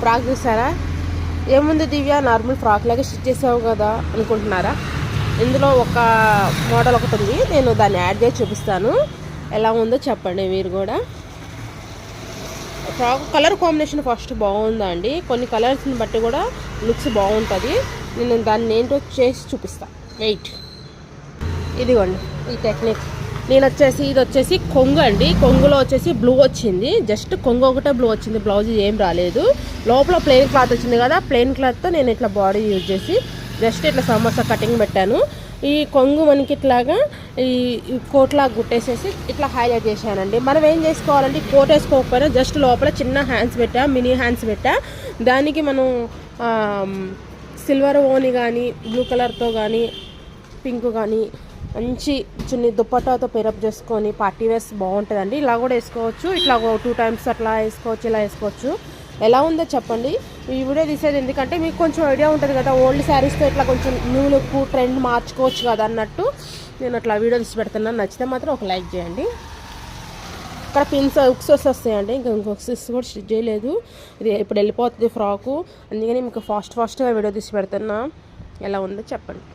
Frock చూసారా? ఏముంది దివ్య, normal frock లాగా స్టిచ్ చేసావు కదా అనుకుంటున్నారా? ఇందులో ఒక మోడల్ ఒకటి ఉంది, నేను దాన్ని యాడ్ చేసి చూపిస్తాను. ఎలా ఉందో చెప్పండి మీరు కూడా. ఫ్రాక్ కలర్ కాంబినేషన్ ఫస్ట్ బాగుందా అండి, కొన్ని కలర్స్ని బట్టి కూడా లుక్స్ బాగుంటుంది. నేను దాన్ని ఏంటో చేసి చూపిస్తాను. వెయిట్, ఇదిగోండి ఈ టెక్నిక్. ఇది వచ్చేసి కొంగు అండి. కొంగులో వచ్చేసి బ్లూ వచ్చింది, జస్ట్ కొంగు ఒకటే బ్లూ వచ్చింది, బ్లౌజ్ ఏం రాలేదు. లోపల ప్లెయిన్ క్లాత్ వచ్చింది కదా, ప్లెయిన్ క్లాత్తో నేను ఇట్లా బాడీ యూజ్ చేసి జస్ట్ ఇట్లా సమోసా కటింగ్ పెట్టాను. ఈ కొంగు మనకి ఇట్లాగా ఈ కోట్లాగా గుట్టేసేసి ఇట్లా హైలైట్ చేశానండి. మనం ఏం చేసుకోవాలంటే కోట్ వేసుకోకపోయినా జస్ట్ లోపల చిన్న హ్యాండ్స్ పెట్టా, మినీ హ్యాండ్స్ పెట్టా. దానికి మనం సిల్వర్ ఓని కానీ, బ్లూ కలర్తో కానీ, పింక్ కానీ మంచి చున్నీ దుప్పటాతో పేరప్ చేసుకొని పార్టీ వేర్స్ బాగుంటుందండి. ఇలా కూడా వేసుకోవచ్చు, ఇట్లా 2 times అట్లా వేసుకోవచ్చు, ఇలా వేసుకోవచ్చు. ఎలా ఉందో చెప్పండి. ఈ వీడియో తీసేది ఎందుకంటే మీకు కొంచెం ఐడియా ఉంటుంది కదా, ఓల్డ్ శారీస్తో ఇట్లా కొంచెం న్యూ లుక్ ట్రెండ్ మార్చుకోవచ్చు కదా అన్నట్టు నేను అట్లా వీడియో తీసి పెడుతున్నాను. నచ్చితే మాత్రం ఒక లైక్ చేయండి. ఇక్కడ పిన్స్ ఉక్స్ వస్తాయండి, ఇంకొక ఉక్స్ కూడా స్టిచ్ చేయలేదు. ఇది ఇప్పుడు వెళ్ళిపోతుంది ఫ్రాకు, అందుకని మీకు ఫాస్ట్గా వీడియో తీసి పెడుతున్నా. ఎలా ఉందో చెప్పండి.